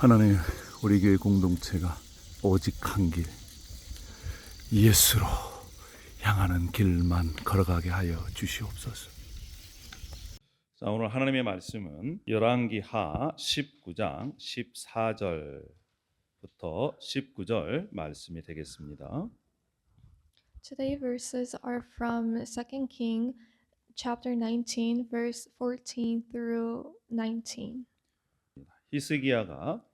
하나님, 우리 교회 공동체가 오직 한 길, 예수로 향하는 길만 걸어가게 하여 주시옵소서. 자, 오늘 하나님의 말씀은 열왕기하 19장 14절부터 19절 말씀이 되겠습니다. Today verses are from 2 King chapter 19 verse 14 through 19. 히스기야가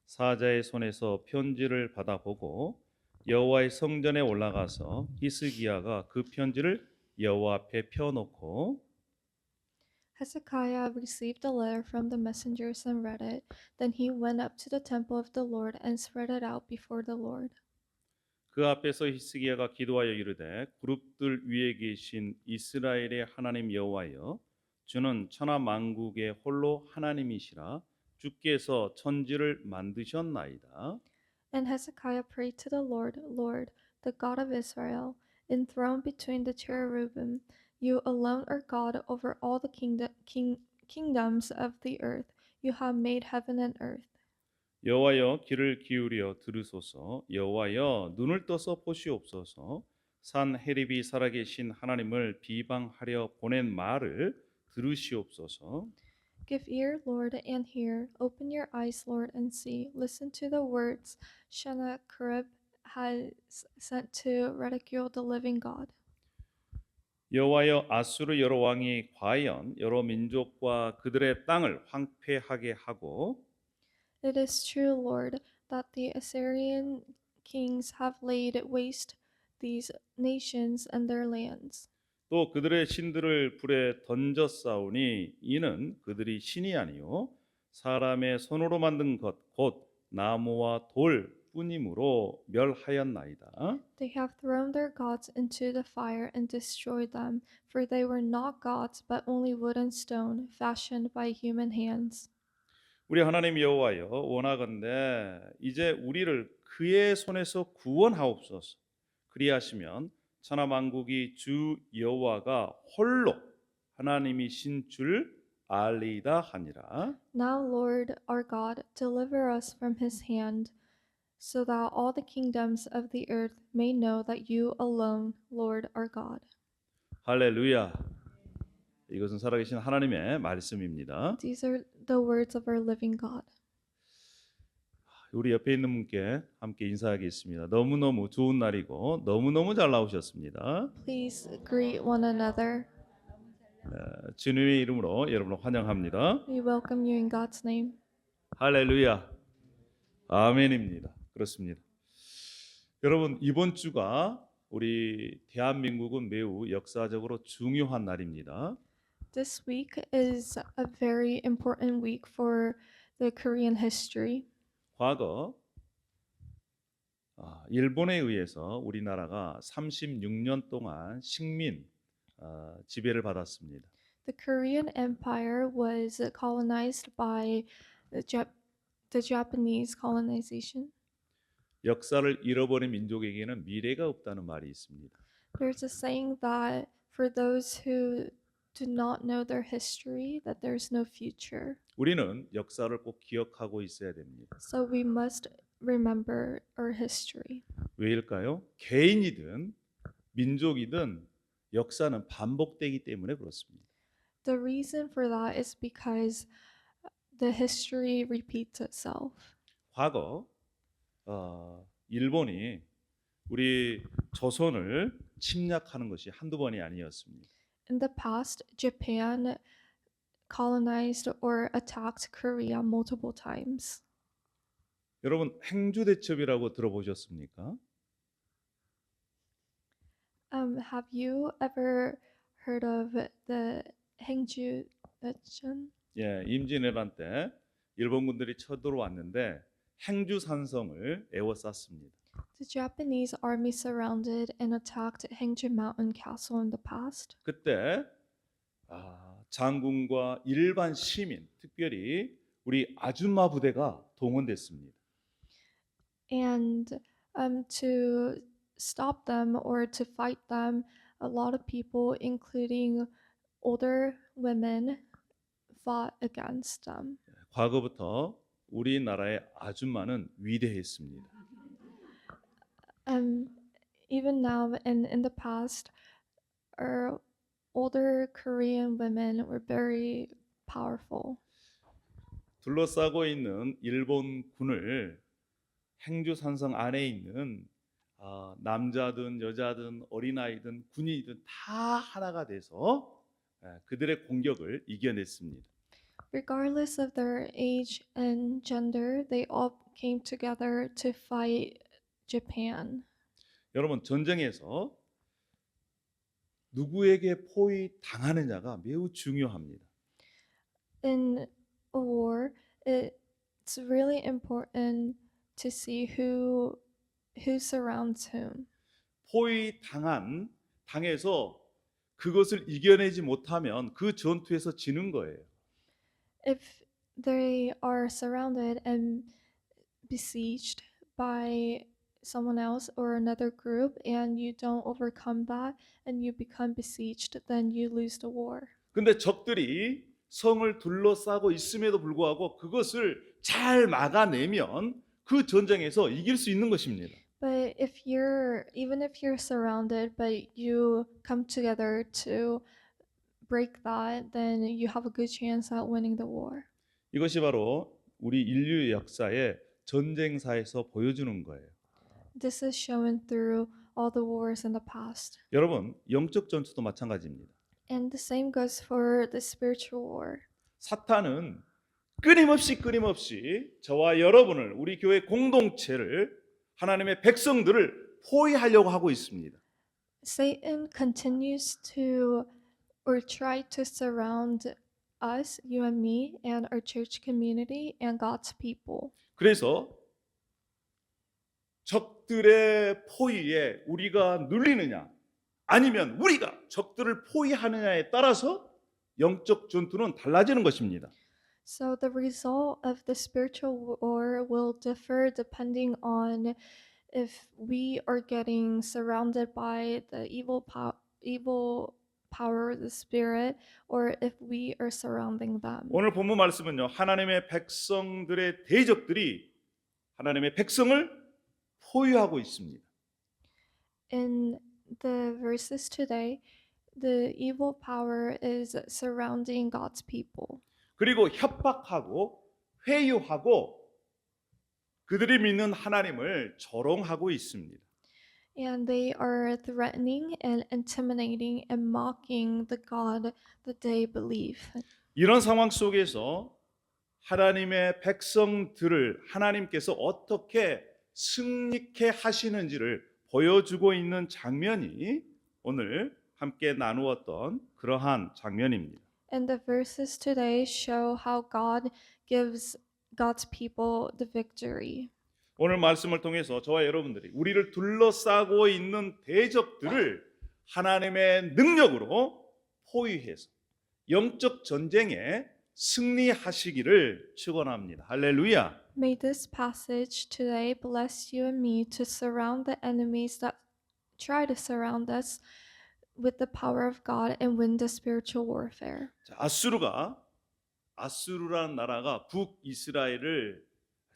사자의 손에서 편지를 받아보고 여호와의 성전에 올라가서 히스기야가 그 편지를 여호와 앞에 펴놓고 Hezekiah received a letter from the messengers and read it. Then he went up to the temple of the Lord and spread it out before the Lord. 그 앞에서 히스기야가 기도하여 이르되 그룹들 위에 계신 이스라엘의 하나님 여호와여, 주는 천하 만국의 홀로 하나님이시라. 주께서 천지를 만드셨나이다. And Hezekiah prayed to the Lord, Lord, the God of Israel, enthroned between the cherubim, you alone are God over all the kingdoms of the earth. You have made heaven and earth. 여호와여, 귀를 기울여 들으소서. 여호와여, 눈을 떠서 보시옵소서. 산 헤립이 살아계신 하나님을 비방하려 보낸 말을 들으시옵소서. Give ear, Lord, and hear. Open your eyes, Lord, and see. Listen to the words Sennacherib has sent to ridicule the living God. 여호와여, 아수르 여러 왕이 과연 여러 민족과 그들의 땅을 황폐하게 하고 It is true, Lord, that the Assyrian kings have laid waste these nations and their lands. 또 그들의 신들을 불에 던져 싸우니 이는 그들이 신이 아니요 사람의 손으로 만든 것 곧 나무와 돌 뿐이므로 멸하였나이다. They have thrown their gods into the fire and destroyed them, for they were not gods, but only wood and stone, fashioned by human hands. 우리 하나님 여호와여, 원하건대 이제 우리를 그의 손에서 구원하옵소서. 그리하시면 천하 만국이 주 여호와가 홀로 하나님이신 줄 알리이다 하니라. Now, Lord our God, deliver us from his hand, so that all the kingdoms of the earth may know that you alone, Lord our God. 할렐루야. 이것은 살아계신 하나님의 말씀입니다. These are the words of our living God. 우리 옆에 있는 분께 함께 인사하겠습니다. 너무너무 좋은 날이고 너무너무 잘 나오셨습니다. Please greet one another. 주님의 이름으로 여러분을 환영합니다. We welcome you in God's name. 할렐루야. 아멘입니다. 그렇습니다. 여러분, 이번 주가 우리 대한민국은 매우 역사적으로 중요한 날입니다. This week is a very important week for the Korean history. 과거 일본에 의해서 우리나라가 36년 동안 식민 지배를 받았습니다. The Korean Empire was colonized by the Japanese colonization. 역사를 잃어버린 민족에게는 미래가 없다는 말이 있습니다. There's a saying that for those who do not know their history, that there's no future. 우리는 역사를 꼭 기억하고 있어야 됩니다. So we must remember our history. 왜일까요? 개인이든 민족이든 역사는 반복되기 때문에 그렇습니다. The reason for that is because the history repeats itself. 과거 일본이 우리 조선을 침략하는 것이 한두 번이 아니었습니다. In the past, Japan colonized or attacked Korea multiple times. 여러분, 행주대첩이라고 들어보셨습니까? Have you ever heard of the Haengju Daecheon? 예, 임진왜란 때 일본군들이 쳐들어왔는데 행주산성을 에워쌌습니다. The Japanese army surrounded and attacked Haengju Mountain Castle in the past. 그때 장군과 일반 시민, 특별히 우리 아줌마 부대가 동원됐습니다. And to stop them or to fight them, a lot of people, including older women, fought against them. 과거부터 우리나라의 아줌마는 위대했습니다. Um, Even now and in the past, our older Korean women were very powerful. 둘러싸고 있는 일본 군을 행주산성 안에 있는 남자든 여자든 어린아이든 군인이든 다 하나가 돼서 그들의 공격을 이겨냈습니다. Regardless of their age and gender, they all came together to fight Japan. 여러분, 전쟁에서 누구에게 포위 당하느냐가 매우 중요합니다. In a war, it's really important to see who surrounds whom. 포위 당해서 그것을 이겨내지 못하면 그 전투에서 지는 거예요. If they are surrounded and besieged by someone else or another group and you don't overcome that and you become besieged, then you lose the war. 근데 적들이 성을 둘러싸고 있음에도 불구하고 그것을 잘 막아내면 그 전쟁에서 이길 수 있는 것입니다. But even if you're surrounded but you come together to break that, then you have a good chance at winning the war. 이것이 바로 우리 인류의 역사의 전쟁사에서 보여주는 거예요. This is shown through all the wars in the past. 여러분, 영적 전투도 마찬가지입니다. And the same goes for the spiritual war. 사탄은 끊임없이 저와 여러분을, 우리 교회 공동체를, 하나님의 백성들을 포위하려고 하고 있습니다. Satan continues to or try to surround us, you and me, and our church community and God's people. 그래서 적들의 포위에 우리가 눌리느냐 아니면 우리가 적들을 포위하느냐에 따라서 영적 전투는 달라지는 것입니다. So the result of the spiritual war will differ depending on if we are getting surrounded by the evil power of the spirit or if we are surrounding them. 오늘 본문 말씀은요, 하나님의 백성들의 대적들이 하나님의 백성을 포위하고 있습니다. In the verses today, the evil power is surrounding God's people. 그리고 협박하고 회유하고 그들이 믿는 하나님을 조롱하고 있습니다. And they are threatening and intimidating and mocking the God that they believe. 이런 상황 속에서 하나님의 백성들을 하나님께서 어떻게 승리케 하시는지를 보여주고 있는 장면이 오늘 함께 나누었던 그러한 장면입니다. And the verses today show how God gives God's people the victory. 오늘 말씀을 통해서 저와 여러분들이 우리를 둘러싸고 있는 대적들을 하나님의 능력으로 포위해서 영적 전쟁에 승리하시기를 축원합니다. 할렐루야. May this passage today bless you and me to surround the enemies that try to surround us with the power of God and win the spiritual warfare. 자, 아수르라는 나라가 북이스라엘을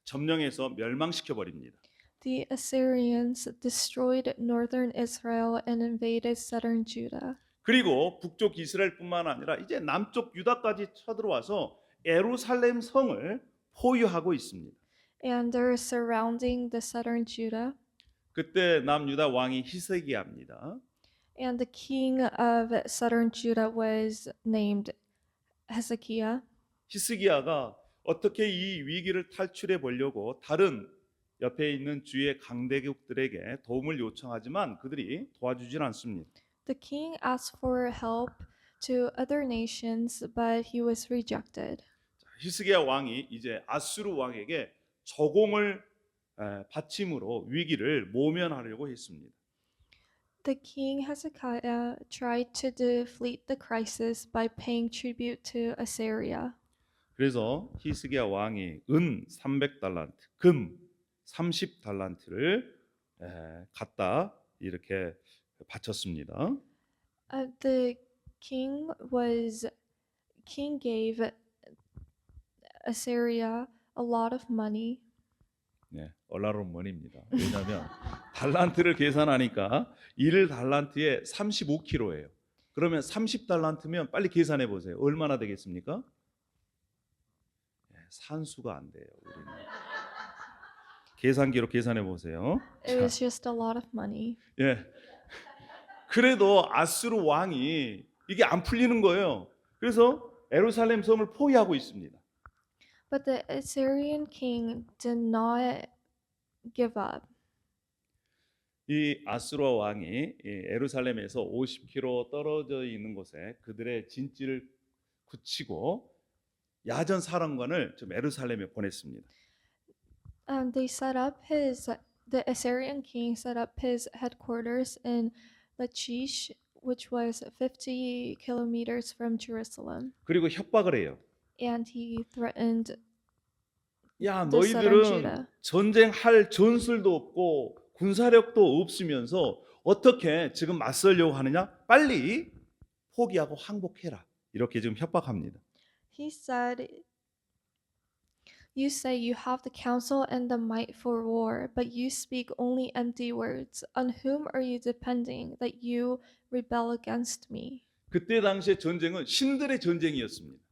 점령해서 멸망시켜 버립니다. The Assyrians destroyed northern Israel and invaded southern Judah. 그리고 북쪽 이스라엘뿐만 아니라 이제 남쪽 유다까지 쳐들어와서 예루살렘 성을 포위하고 있습니다. And they're surrounding the southern Judah. 그때 남유다 왕이 히스기야입니다. And the king of southern Judah was named Hezekiah. 히스기야가 어떻게 이 위기를 탈출해 보려고 다른 옆에 있는 주의 강대국들에게 도움을 요청하지만 그들이 도와주질 않습니다. The king asked for help to other nations, but he was rejected. 히스기야 왕이 이제 아수르 왕에게 저공을 바침으로 위기를 모면하려고 했습니다. The king Hezekiah tried to defeat the crisis by paying tribute to Assyria. 그래서 히스기야 왕이 은 300달란트, 금 30달란트를 갖다 이렇게 바쳤습니다. The king gave Assyria a lot of money. 네, 얼라론머니입니다. 왜냐하면 달란트를 계산하니까 1달란트에 35kg예요. 그러면 30달란트면 빨리 계산해 보세요. 얼마나 되겠습니까? 네, 산수가 안 돼요. 우리는. 계산기로 계산해 보세요. It was just a lot of money. 예. 그래도 아수르 왕이 이게 안 풀리는 거예요. 그래서 예루살렘 성을 포위하고 있습니다. But the Assyrian king did not give up. 이 아수르 왕이 이 예루살렘에서 50km 떨어져 있는 곳에 그들의 진지를 굳히고 야전 사령관을 좀 예루살렘에 보냈습니다. They set up the Assyrian king set up his headquarters in Lachish, which was 50 kilometers from Jerusalem. 그리고 협박을 해요. And he threatened 야, the southern 너희들은 Judah. 전쟁할 전술도 없고 군사력도 없으면서 어떻게 지금 맞서려고 하느냐? 빨리 포기하고 항복해라. 이렇게 지금 협박합니다. He said, "You say you have the counsel and the might for war, but you speak only empty words. On whom are you depending that you rebel against me?" 그때 당시의 전쟁은 신들의 전쟁이었습니다.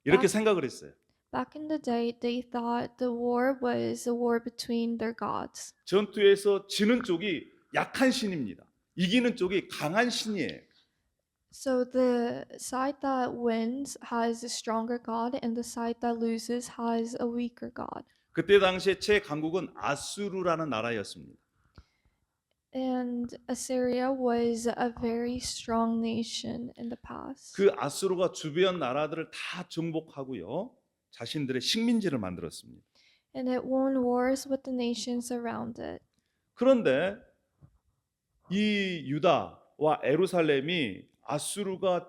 이렇게 생각을 했어요. Back in the day, they thought the war was a war between their gods. 전투에서 지는 쪽이 약한 신입니다. 이기는 쪽이 강한 신이에요. So the side that wins has a stronger god, and the side that loses has a weaker god. 그때 당시에 최강국은 아수르라는 나라였습니다. And Assyria was a very strong nation in the past. 그 아수르가 주변 나라들을 다 정복하고요. 자신들의 식민지를 만들었습니다. And it won wars with the nations around it. 그런데 이 유다와 예루살렘이 아수르가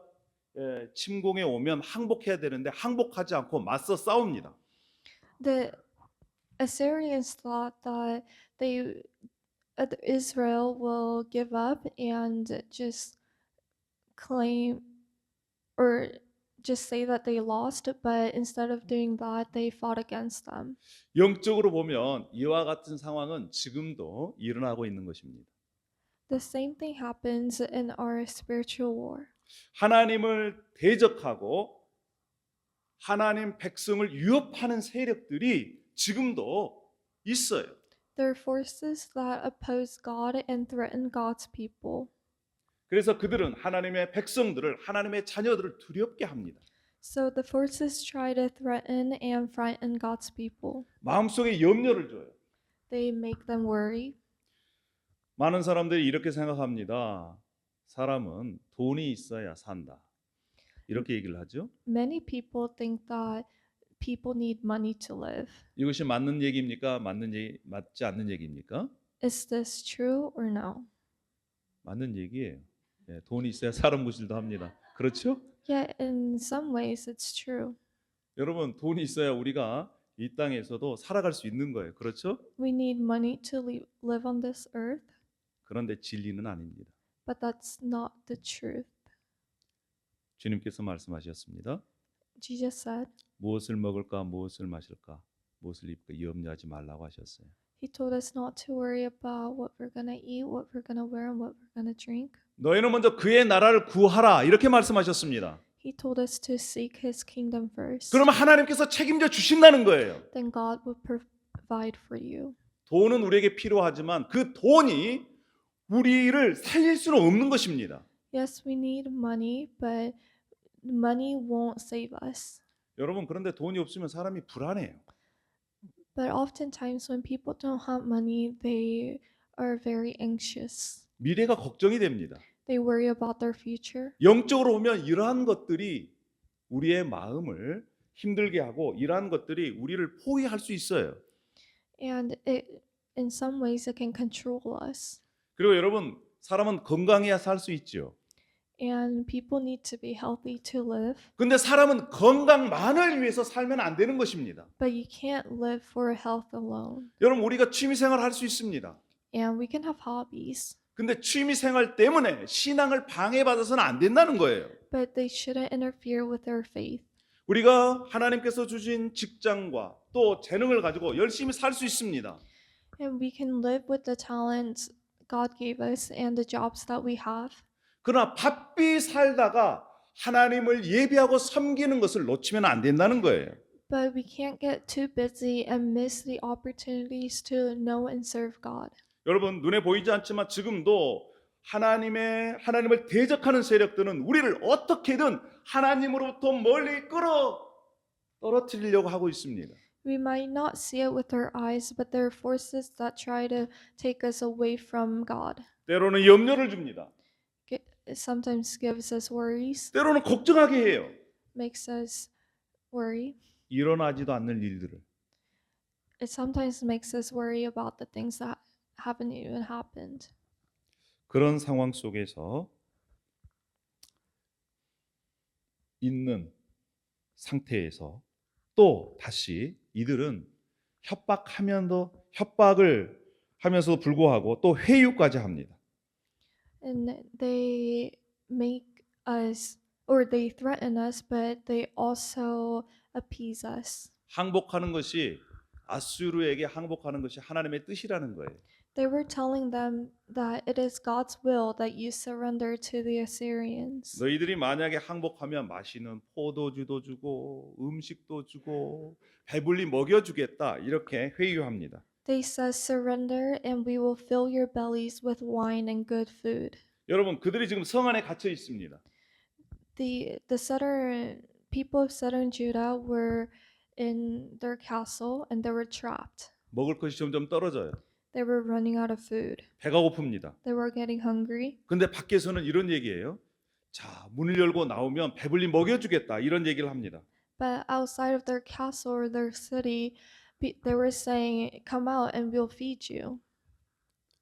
침공해 오면 항복해야 되는데 항복하지 않고 맞서 싸웁니다. The Assyrians thought that Israel will give up and just claim or just say that they lost, but instead of doing that, they fought against them. 영적으로 보면 이와 같은 상황은 지금도 일어나고 있는 것입니다. The same thing happens in our spiritual war. 하나님을 대적하고 하나님 백성을 위협하는 세력들이 지금도 있어요. There are forces that oppose God and threaten God's people. 그래서 그들은 하나님의 백성들을 하나님의 자녀들을 두렵게 합니다. So the forces try to threaten and frighten God's people. 마음속에 염려를 줘요. They make them worry. 많은 사람들이 이렇게 생각합니다. 사람은 돈이 있어야 산다. 이렇게 얘기를 하죠. Many people think that people need money to live. 이것이 맞는 얘기입니까? 맞지 않는 얘기입니까? Is this true or no? 맞는 얘기예요. 예, 돈이 있어야 사람 구실도 합니다. 그렇죠? Yet in some ways it's true. 여러분, 돈이 있어야 우리가 이 땅에서도 살아갈 수 있는 거예요. 그렇죠? We need money to live on this earth, 그런데 진리는 아닙니다. but that's not the truth. 주님께서 말씀하셨습니다. Jesus said, 무엇을 먹을까, 무엇을 마실까, 무엇을 입을까 염려하지 말라고 하셨어요. He told us not to worry about what we're gonna eat, what we're gonna wear, and what we're gonna drink. 너희는 먼저 그의 나라를 구하라 이렇게 말씀하셨습니다. He told us to seek His kingdom first. 그러면 하나님께서 책임져 주신다는 거예요. Then God will provide for you. 돈은 우리에게 필요하지만 그 돈이 우리를 살릴 수는 없는 것입니다. Yes, we need money, but money won't save us. 여러분, 그런데 돈이 없으면 사람이 불안해요. But oftentimes when people don't have money, they are very anxious. 미래가 걱정이 됩니다. They worry about their future. 영적으로 보면 이러한 것들이 우리의 마음을 힘들게 하고 이러한 것들이 우리를 포위할 수 있어요. And in some ways it can control us. 그리고 여러분, 사람은 건강해야 살 수 있죠. And people need to be healthy to live. 근데 사람은 건강만을 위해서 살면 안 되는 것입니다. But you can't live for health alone. 여러분, 우리가 취미생활 할 수 있습니다. And we can have hobbies. 근데 취미생활 때문에 신앙을 방해받아서는 안 된다는 거예요. But they shouldn't interfere with our faith. 우리가 하나님께서 주신 직장과 또 재능을 가지고 열심히 살 수 있습니다. And we can live with the talents God gave us and the jobs that we have. 그러나 바삐 살다가 하나님을 예배하고 섬기는 것을 놓치면 안 된다는 거예요. But we can't get too busy and miss the opportunities to know and serve God. 여러분 눈에 보이지 않지만 지금도 하나님을 대적하는 세력들은 우리를 어떻게든 하나님으로부터 멀리 떨어뜨리려고 하고 있습니다. We might not see it with our eyes, but there are forces that try to take us away from God. 때로는 염려를 줍니다. It sometimes gives us worries, 때로는 걱정하게 해요. makes us worry. 일어나지도 않는 일들을. It sometimes makes us worry about the things that haven't even happened. 그런 상황 속에서 있는 상태에서 또 다시 이들은 협박을 하면서도 불구하고 또 회유까지 합니다. And they make us, or they threaten us, but they also appease us. 항복하는 것이 아수르에게 항복하는 것이 하나님의 뜻이라는 거예요. They were telling them that it is God's will that you surrender to the Assyrians. 너희들이 만약에 항복하면 맛있는 포도주도 주고 음식도 주고 배불리 먹여주겠다 이렇게 회유합니다. They said, surrender and we will fill your bellies with wine and good food. 여러분 그들이 지금 성 안에 갇혀 있습니다. The southern people of southern Judah were in their castle and they were trapped. 먹을 것이 점점 떨어져요. They were running out of food. 배가 고픕니다. They were getting hungry. 근데 밖에서는 이런 얘기예요. 자, 문을 열고 나오면 배불리 먹여주겠다 이런 얘기를 합니다. But outside of their castle or their city, they were saying, come out and we'll feed you.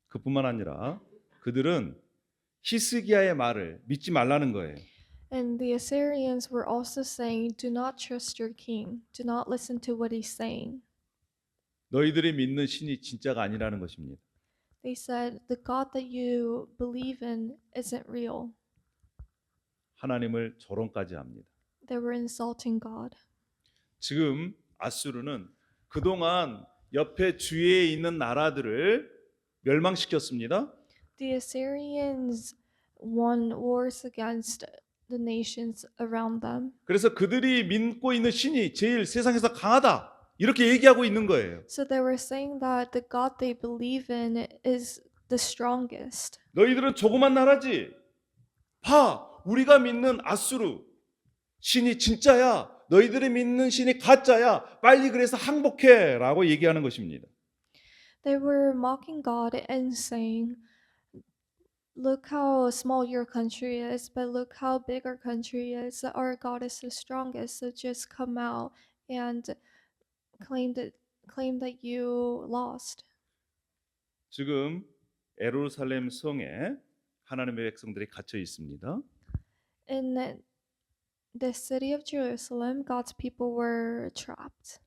그뿐만 아니라 그들은 히스기야의 말을 믿지 말라는 거예요. And the Assyrians were also saying, do not trust your king. Do not listen to what he's saying. 너희들이 믿는 신이 진짜가 아니라는 것입니다. They said, the God that you believe in isn't real. 하나님을 조롱까지 합니다. They were insulting God. 지금 아수르는 그동안 옆에 주위에 있는 나라들을 멸망시켰습니다. The Assyrians won wars against the nations around them. 그래서 그들이 믿고 있는 신이 제일 세상에서 강하다 이렇게 얘기하고 있는 거예요. So they were saying that the God they believe in is the strongest. 너희들은 조그만 나라지. 봐, 우리가 믿는 아수르 신이 진짜야. 너희들이 믿는 신이 가짜야. 빨리 그래서 항복해라고 얘기하는 것입니다. They were mocking God and saying, look how small your country is, but look how big our country is. Our God is the strongest. So just come out and claim that you lost. 지금 예루살렘 성에 하나님의 백성들이 갇혀 있습니다. In the city of Jerusalem, God's people were trapped.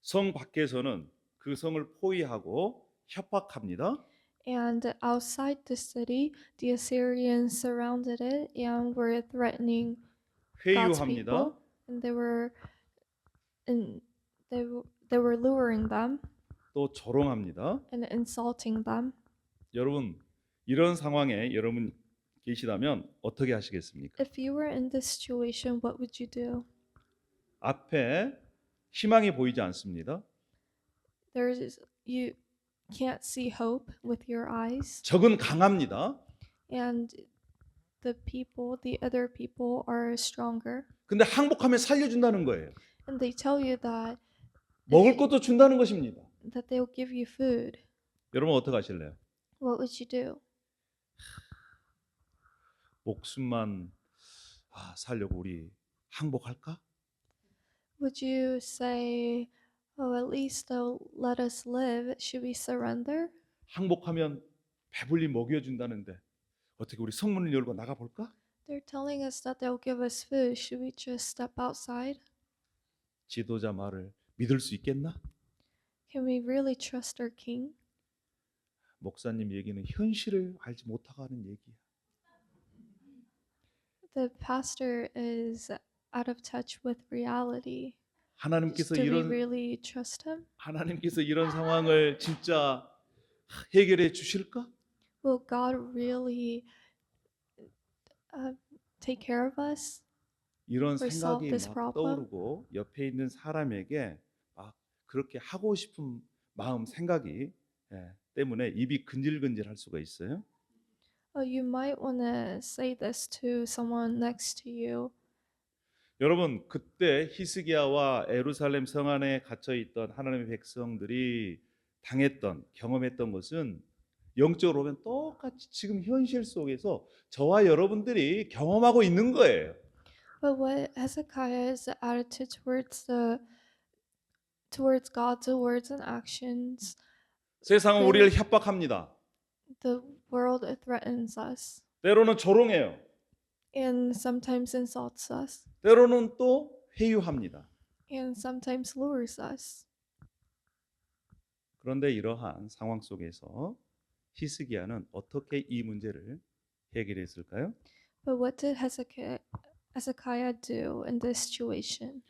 성 밖에서는 그 성을 포위하고 협박합니다. And outside the city, the Assyrians surrounded it and were threatening God's 회유합니다. people. And they were luring them 또 조롱합니다. and insulting them. 여러분 이런 상황에 여러분 계시다면 어떻게 하시겠습니까? If you were in this situation, what would you do? 앞에 희망이 보이지 않습니다. You can't see hope with your eyes, 적은 강합니다. and the other people are stronger, 근데 항복하면 살려준다는 거예요. and they tell you that 먹을 것도 준다는 것입니다. they'll give you food. 여러분 어떻게 하실래요? What would you do? 목숨만 살려고 우리 항복할까? Would you say, oh, at least they'll let us live. Should we surrender? 항복하면 배불리 먹여준다는데 어떻게 우리 성문을 열고 나가볼까? They're telling us that they'll give us food. Should we just step outside? 지도자 말을 믿을 수 있겠나? Can we really trust our king? 목사님 얘기는 현실을 알지 못하고 하는 얘기야. The pastor is out of touch with reality. 하나님께서 Do we 이런 really trust him? 하나님께서 이런 상황을 진짜 해결해 주실까? Will God really take care of us? 이런 or solve 생각이 this 막 problem? 떠오르고 옆에 있는 사람에게 막 그렇게 하고 싶은 마음 생각이 때문에 입이 근질근질할 수가 있어요. You might want to say this to someone next to you. 여러분 그때 히스기야와 예루살렘 성 안에 갇혀 있던 하나님의 백성들이 당했던 경험했던 것은 영적으로 보면 똑같이 지금 현실 속에서 저와 여러분들이 경험하고 있는 거예요. But what Hezekiah's attitude towards God's words and actions, 세상은 Really? 우리를 협박합니다. the world threatens us 때로는 조롱해요. and sometimes insults us 때로는 또 회유합니다. and sometimes lures us. 그런데 이러한 상황 속에서 히스기야는 어떻게 이 문제를 해결했을까요? But what did Hezekiah do in this situation?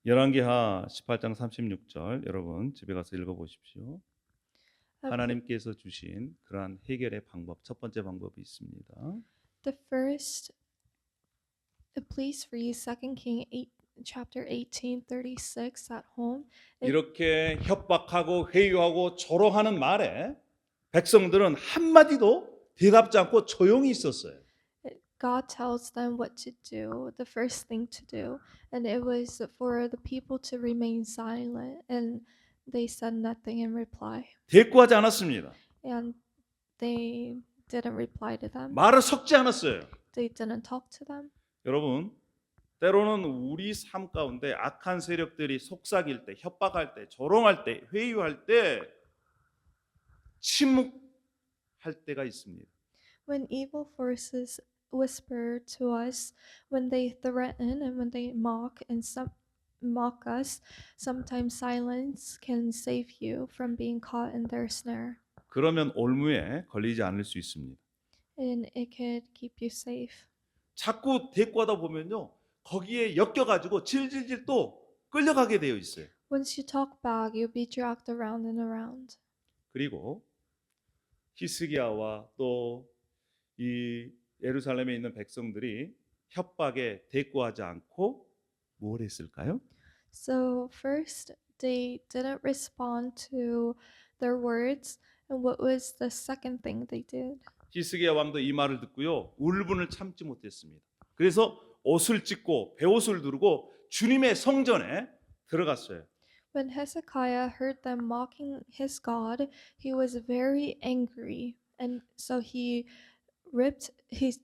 열왕기하 18장 36절 여러분 집에 가서 읽어 보십시오. 하나님께서 주신 그러한 해결의 방법 첫 번째 방법이 있습니다. The first, please read 2 King 8, chapter 18:36 at home. 이렇게 협박하고 회유하고 조롱하는 말에 백성들은 한마디도 대답지 않고 조용히 있었어요. God tells them what to do, the first thing to do, and it was for the people to remain silent, and they said nothing in reply, 대꾸하지 않았습니다. and they didn't reply to them. 말을 섞지 않았어요. They didn't talk to them. 여러분 때로는 우리 삶 가운데 악한 세력들이 속삭일 때, 협박할 때, 조롱할 때, 회유할 때 침묵할 때가 있습니다. When evil forces whisper to us, when they threaten and when they mock mock us, sometimes silence can save you from being caught in their snare, 그러면 올무에 걸리지 않을 수 있습니다. and it could keep you safe. 자꾸 대꾸하다 보면요. 거기에 엮여가지고 질질질 또 끌려가게 되어 있어요. Once you talk back, you'll be dragged around and around. 그리고 히스기야와 또 이 예루살렘에 있는 백성들이 협박에 대꾸하지 않고 뭘 했을까요? So first, they didn't respond to their words, and what was the second thing they did? 히스기야 왕도 이 말을 듣고요. 울분을 참지 못했습니다. 그래서 옷을 찢고 베옷을 두르고 주님의 성전에 들어갔어요. When Hezekiah heard them mocking his God, he was very angry, and so he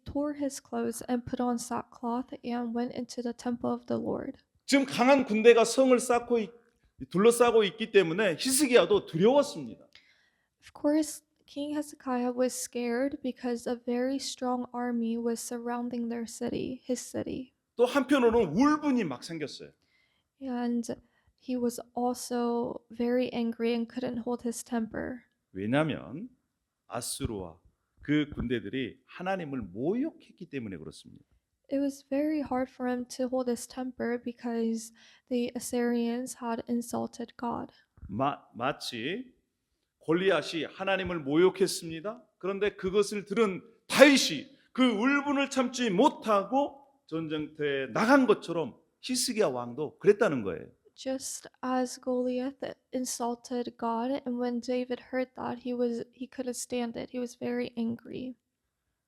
tore his clothes and put on sackcloth and went into the temple of the Lord. 지금 강한 군대가 성을 둘러싸고 있기 때문에 히스기야도 두려웠습니다. Of course, King Hezekiah was scared because a very strong army was surrounding their city, his city. 또 한편으로는 울분이 막 생겼어요. And he was also very angry and couldn't hold his temper. 왜냐하면 아수르와 그 군대들이 하나님을 모욕했기 때문에 그렇습니다. It was very hard for him to hold his temper because the Assyrians had insulted God. 마치 골리앗이 하나님을 모욕했습니다. 그런데 그것을 들은 다윗이 그 울분을 참지 못하고 전쟁터에 나간 것처럼 히스기야 왕도 그랬다는 거예요. Just as Goliath insulted God, and when David heard that, he couldn't stand it. He was very angry.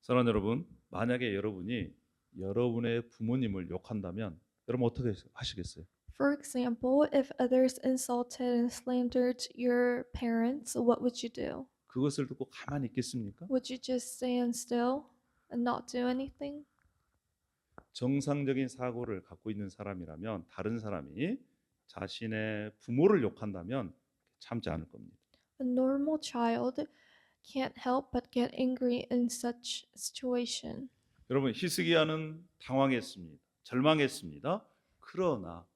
사랑하는 여러분, 만약에 여러분이 여러분의 부모님을 욕한다면 여러분 어떻게 하시겠어요? For example, if others insulted and slandered your parents, what would you do? 그것을 듣고 가만히 있겠습니까? Would you just stand still and not do anything? 정상적인 사고를 갖고 있는 사람이라면 다른 사람이 자신의 부모를 욕한다면 참지 않을 겁니다. A normal child can't help but get angry in such situation. 여러분 히스기야는 당황했습니다. 절망했습니다. 그러나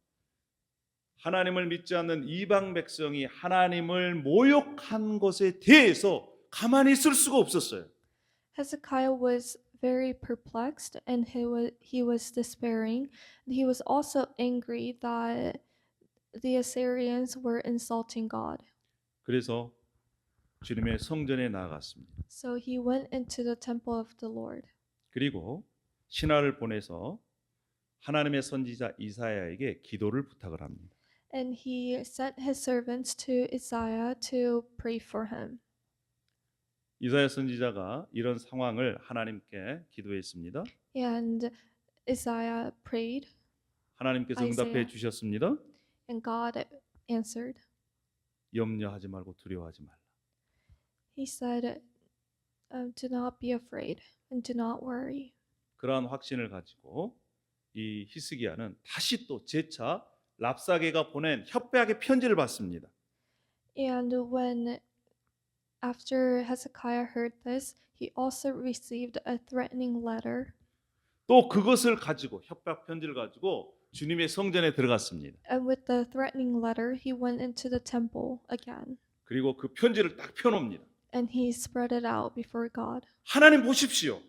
하나님을 믿지 않는 이방 백성이 하나님을 모욕한 것에 대해서 가만히 있을 수가 없었어요. Hezekiah was very perplexed and he was despairing. He was also angry that the Assyrians were insulting God. 그래서 주님의 성전에 나아갔습니다. So he went into the temple of the Lord. 그리고 신하를 보내서 하나님의 선지자 이사야에게 기도를 부탁을 합니다. And he sent his servants to Isaiah to pray for him. 이사야 선지자가 이런 상황을 하나님께 기도했습니다. And Isaiah prayed, 하나님께서 응답해 Isaiah. 주셨습니다. and God answered. 염려하지 말고 두려워하지 말라. He said, do not be afraid and do not worry. 그러한 확신을 가지고 이 히스기야는 다시 또 재차 랍사게가 보낸 협박의 편지를 받습니다. And when after Hezekiah heard this, he also received a threatening letter. 또 그것을 가지고 협박 편지를 가지고 주님의 성전에 들어갔습니다. And with the threatening letter, he went into the temple again. 그리고 그 편지를 딱 펴놓습니다. And he spread it out before God. 하나님 보십시오.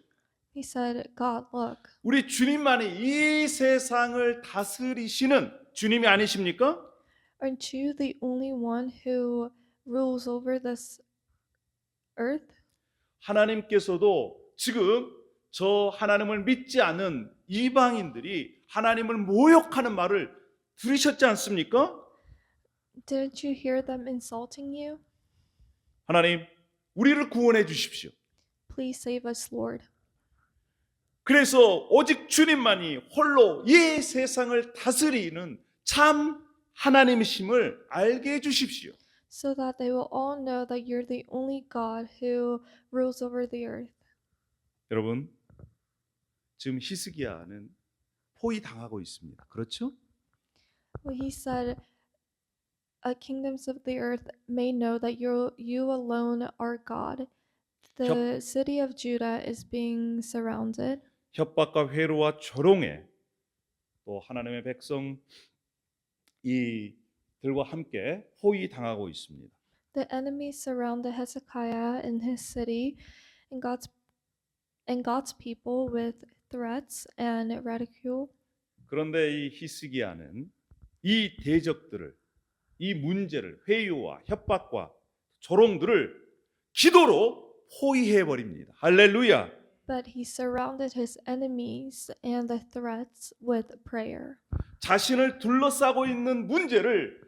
He said, God, look, 우리 주님만이 이 세상을 다스리시는 주님이 아니십니까? aren't you the only one who rules over this earth? 하나님께서도 지금 저 하나님을 믿지 않는 이방인들이 하나님을 모욕하는 말을 들으셨지 않습니까? Didn't you hear them insulting you? 하나님, 우리를 구원해 주십시오. Please save us, Lord. 그래서 오직 주님만이 홀로 이 세상을 다스리는 참 하나님이심을 알게 해 주십시오. So that they will all know that you're the only God who rules over the earth. 여러분, 지금 히스기야는 포위당하고 있습니다. 그렇죠? Well, he said, kingdoms of the earth may know that you alone are God. The city of Judah is being surrounded. 협박과 회로와 조롱에 또 하나님의 백성 이들과 함께 포위당하고 있습니다. The enemies surrounded Hezekiah and his city and God's people with threats and ridicule. 그런데 이 히스기야는 이 대적들을, 이 문제를, 회유와 협박과 조롱들을 기도로 포위해 버립니다. 할렐루야. But he surrounded his enemies and the threats with prayer. 자신을 둘러싸고 있는 문제를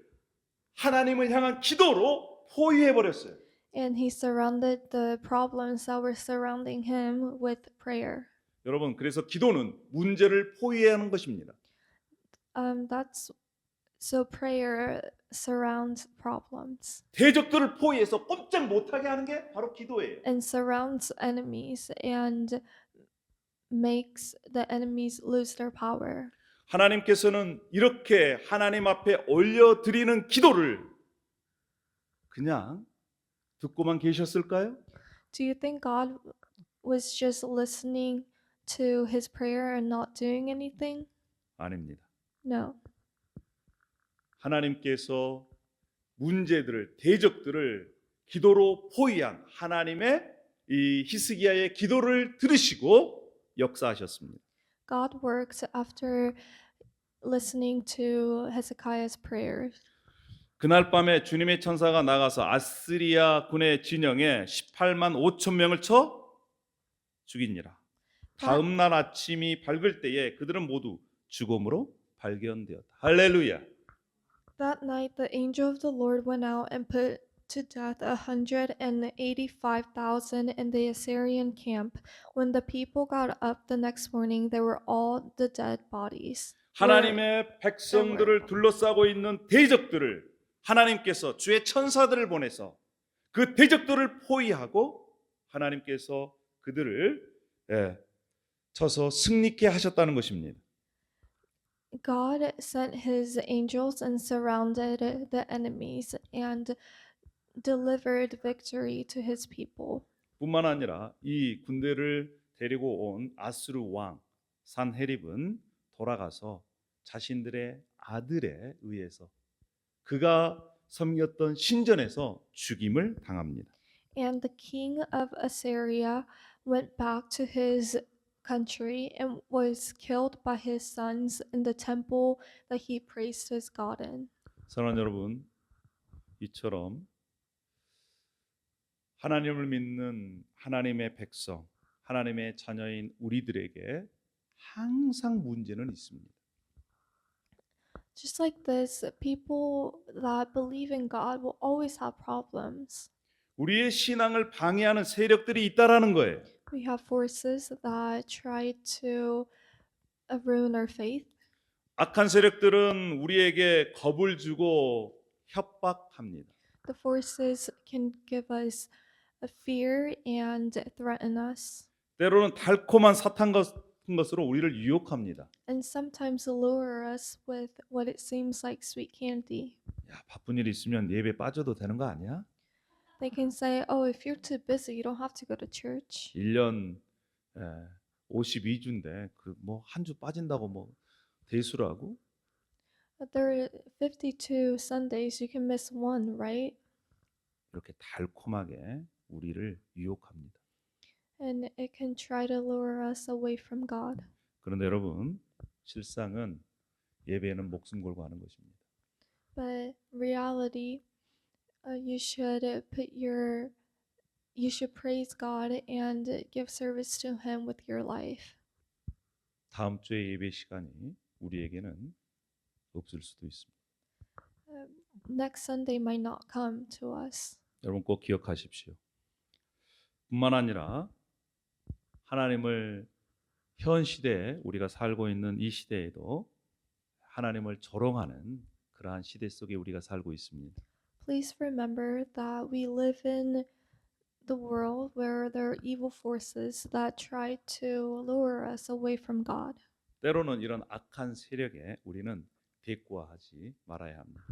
하나님을 향한 기도로 포위해 버렸어요. And he surrounded the problems that were surrounding him with prayer. 여러분, 그래서 기도는 문제를 포위해야 하는 것입니다. So prayer surrounds problems 대적들을 포위해서 꼼짝 못하게 하는 게 바로 기도예요. and surrounds enemies and makes the enemies lose their power. 하나님께서는 이렇게 하나님 앞에 올려드리는 기도를 그냥 듣고만 계셨을까요? Do you think God was just listening to his prayer and not doing anything? 아닙니다. No. 하나님께서 문제들을, 대적들을 기도로 포위한 하나님의 이 히스기야의 기도를 들으시고 역사하셨습니다. God works after listening to Hezekiah's prayers. 그날 밤에 주님의 천사가 나가서 아스리아 군의 진영에 18만 5천 명을 쳐 죽이니라. 다음 날 아침이 밝을 때에 그들은 모두 죽음으로 발견되었다. 할렐루야. That night the angel of the Lord went out and put to death 185,000 in the Assyrian camp. When the people got up the next morning, they were all the dead bodies. 하나님의 백성들을 둘러싸고 있는 대적들을 하나님께서 주의 천사들을 보내서 그 대적들을 포위하고 하나님께서 그들을 쳐서 승리케 하셨다는 것입니다. God sent his angels and surrounded the enemies and delivered victory to his people. 뿐만 아니라 이 군대를 데리고 온 아수르 왕 산헤립은 돌아가서 자신들의 아들에 의해서 그가 섬겼던 신전에서 죽임을 당합니다. And the king of Assyria went back to his country and was killed by his sons in the temple that he praised his God in. 사랑하는 여러분, 이처럼 하나님을 믿는 하나님의 백성, 하나님의 자녀인 우리들에게 항상 문제는 있습니다. Just like this, people that believe in God will always have problems. 우리의 신앙을 방해하는 세력들이 있다라는 거예요. We have forces that try to ruin our faith. 악한 세력들은 우리에게 겁을 주고 협박합니다. The forces can give us a fear and threaten us, 때로는 달콤한 사탕 같은 것으로 우리를 유혹합니다. and sometimes lure us with what it seems like sweet candy. 야, 바쁜 일 있으면 예배 빠져도 되는 거 아니야? They can say, "Oh, if you're too busy, you don't have to go to church. 1년 52주인데 그 뭐 한 주 빠진다고 뭐 대수라고? But there are 52 Sundays, you can miss one, right?" 이렇게 달콤하게 우리를 유혹합니다. And it can try to lure us away from God. 그런데 여러분, 실상은 예배에는 목숨 걸고 하는 것입니다. But reality, you should you should praise God and give service to Him with your life. 다음 주에 예배 시간이 우리에게는 없을 수도 있습니다. Next Sunday might not come to us. 여러분 꼭 기억하십시오. 뿐만 아니라 하나님을 현 시대에 우리가 살고 있는 이 시대에도 하나님을 조롱하는 그러한 시대 속에 우리가 살고 있습니다. Please remember that we live in the world where there are evil forces that try to lure us away from God. 때로는 이런 악한 세력에 우리는 대꾸하지 말아야 합니다.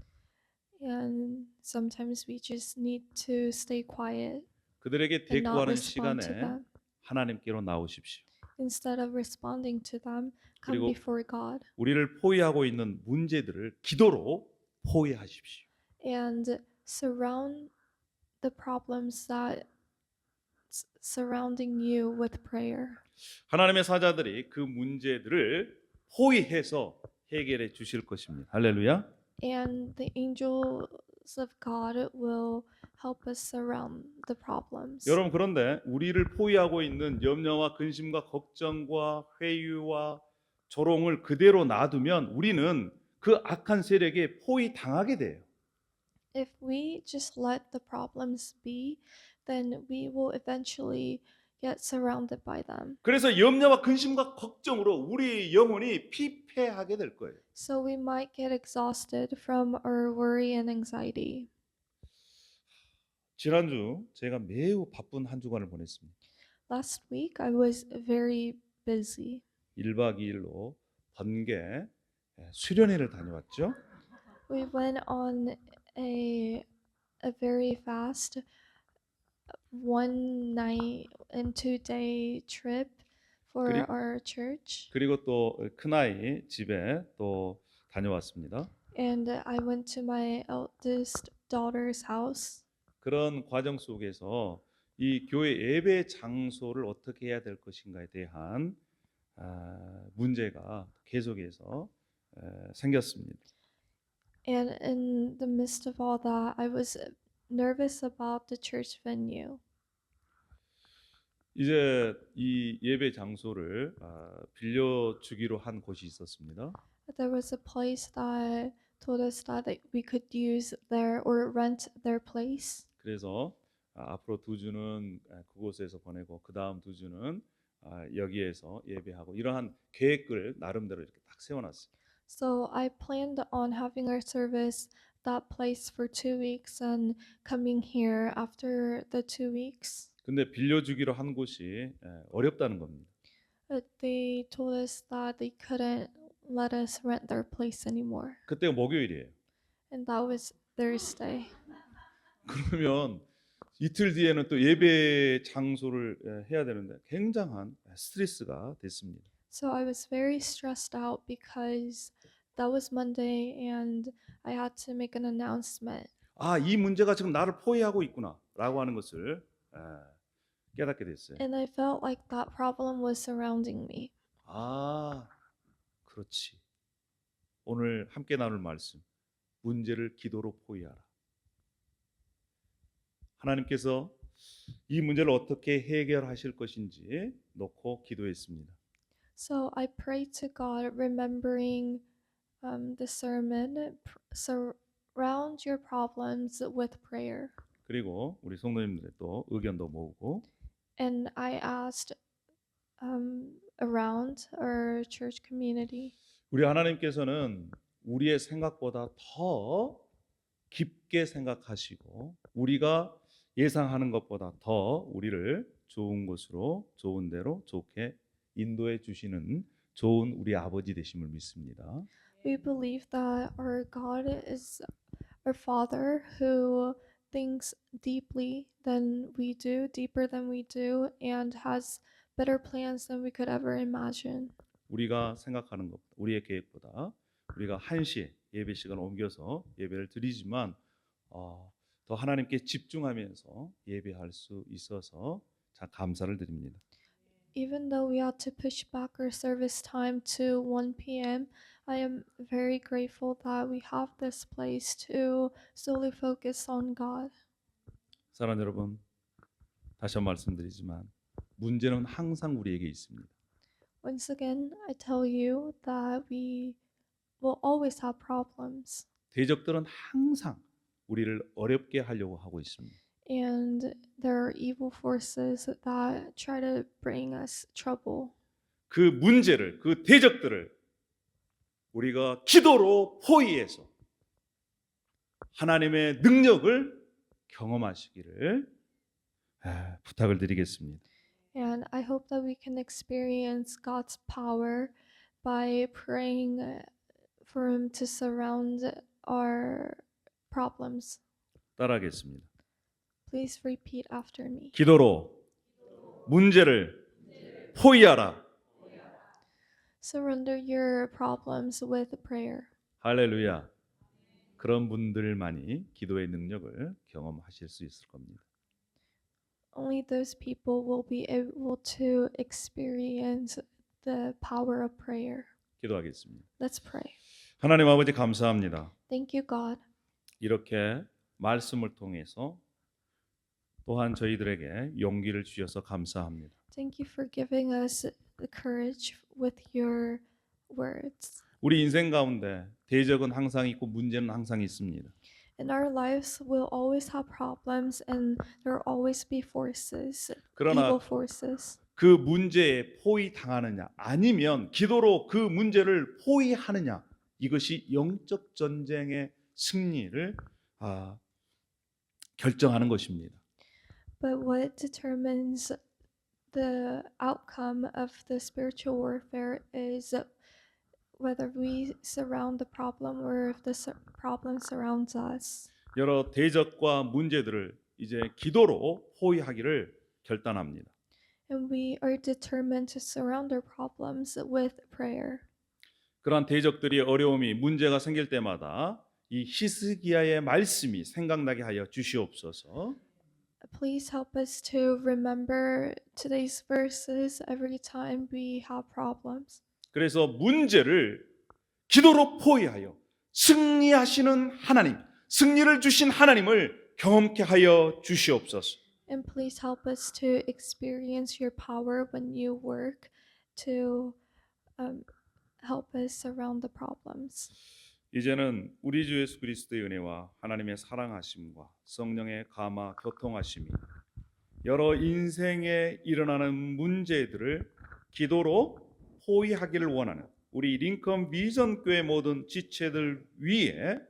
And sometimes we just need to stay quiet 그들에게 and not 대꾸하는 respond to 시간에 them. 하나님께로 나오십시오. Instead of responding to them, come 그리고 before God 우리를 포위하고 있는 문제들을 기도로 포위하십시오. and surround the problems that surrounding you with prayer. 하나님의 사자들이 그 문제들을 포위해서 해결해 주실 것입니다. 할렐루야. And the angels of God will help us surround the problems. 여러분 그런데 우리를 포위하고 있는 염려와 근심과 걱정과 회유와 조롱을 그대로 놔두면 우리는 그 악한 세력에 포위 당하게 돼요. If we just let the problems be, then we will eventually get surrounded by them. 그래서 염려와 근심과 걱정으로 우리 영혼이 피폐하게 될 거예요. So we might get exhausted from our worry and anxiety. 지난주 제가 매우 바쁜 한 주간을 보냈습니다. Last week I was very busy. 1박 2일로 번개 수련회를 다녀왔죠. We went on a very fast 1 night and 2 day trip for 그리- our church. 그리고 또 큰아이 집에 또 다녀왔습니다. And I went to my eldest daughter's house. 그런 과정 속에서 이 교회 예배 장소를 어떻게 해야 될 것인가에 대한 문제가 계속해서 생겼습니다. And in the midst of all that, I was nervous about the church venue. 이제 이 예배 장소를 빌려주기로 한 곳이 있었습니다. There was a place that told us that we could use their or rent their place. 그래서 앞으로 2주는 그곳에서 보내고 그 다음 2주는 여기에서 예배하고 이러한 계획을 나름대로 이렇게 딱 세워놨어요. So I planned on having our service that place for 2 weeks and coming here after the 2 weeks. 근데 빌려주기로 한 곳이 어렵다는 겁니다. But they told us that they couldn't let us rent their place anymore. 그때가 목요일이에요. And that was Thursday. 그러면 이틀 뒤에는 또 예배 장소를 해야 되는데 굉장한 스트레스가 됐습니다. So I was very stressed out because that was Monday and I had to make an announcement. 이 문제가 지금 나를 포위하고 있구나라고 하는 것을 깨닫게 됐어요. And I felt like that problem was surrounding me. 아, 그렇지. 오늘 함께 나눌 말씀. 문제를 기도로 포기하라. 하나님께서 이 문제를 어떻게 해결하실 것인지 놓고 기도했습니다. So I prayed to God, remembering the sermon, surround your problems with prayer. 그리고 우리 성도님들의 또 의견도 모으고 And I asked around our church community. 우리 하나님께서는 우리의 생각보다 더 깊게 생각하시고 우리가 예상하는 것보다 더 우리를 좋은 곳으로 좋은 대로 좋게 인도해 주시는 좋은 우리 아버지 되심을 믿습니다. We believe that our God is our Father who thinks deeply than we do, deeper than we do, and has better plans than we could ever imagine. 우리가 생각하는 것, 우리의 계획보다 우리가 1시에 예배 시간을 옮겨서 예배를 드리지만 더 하나님께 집중하면서 예배할 수 있어서 참 감사를 드립니다. Even though we had to push back our service time to 1 p.m., I am very grateful that we have this place to solely focus on God. 사랑하는 여러분, 다시 한번 말씀드리지만 문제는 항상 우리에게 있습니다. Once again, I tell you that we will always have problems, 대적들은 항상 우리를 어렵게 하려고 하고 있습니다. and there are evil forces that try to bring us trouble. 그 문제를, 그 대적들을 우리가 기도로 포위해서 하나님의 능력을 경험하시기를 부탁을 드리겠습니다. And I hope that we can experience God's power by praying for Him to surround our problems. 따라하겠습니다. Please repeat after me. 기도로 문제를 포위하라. Surrender your problems with prayer. 할렐루야. 그런 분들만이 기도의 능력을 경험하실 수 있을 겁니다. Only those people will be able to experience the power of prayer. 기도하겠습니다. Let's pray. 하나님 아버지 감사합니다. Thank you, God. 이렇게 말씀을 통해서 또한 저희들에게 용기를 주셔서 감사합니다. Thank you for giving us the courage with your words. 우리 인생 가운데 대적은 항상 있고 문제는 항상 있습니다. In our lives, we'll always have problems, and there will always be forces, 그러나 evil forces. 그 문제에 포위당하느냐 아니면 기도로 그 문제를 포위하느냐 이것이 영적 전쟁의 승리를 결정하는 것입니다. But what determines the outcome of the spiritual warfare is whether we surround the problem or if the problem surrounds us. 여러 대적과 문제들을 이제 기도로 포위하기를 결단합니다. And we are determined to surround our problems with prayer. 그러한 대적들이 어려움이 문제가 생길 때마다 이 히스기야의 말씀이 생각나게 하여 주시옵소서. Please help us to remember today's verses every time we have problems. 그래서 문제를 기도로 포위하여 승리하시는 하나님, 승리를 주신 하나님을 경험케 하여 주시옵소서. And please help us to experience your power when you work to help us surround the problems. 이제는 우리 주 예수 그리스도의 은혜와 하나님의 사랑하심과 성령의 감화 교통하심이 여러 인생에 일어나는 문제들을 기도로 포위하기를 원하는 우리 링컨 비전 교회 모든 지체들 위에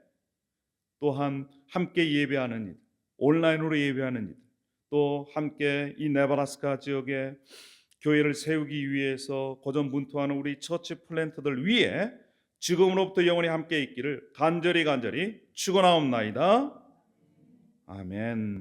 또한 함께 예배하는 일, 온라인으로 예배하는 일, 또 함께 이 네브라스카 지역에 교회를 세우기 위해서 고전분투하는 우리 처치 플랜터들 위에 지금으로부터 영원히 함께 있기를 간절히 축원하옵나이다. 아멘.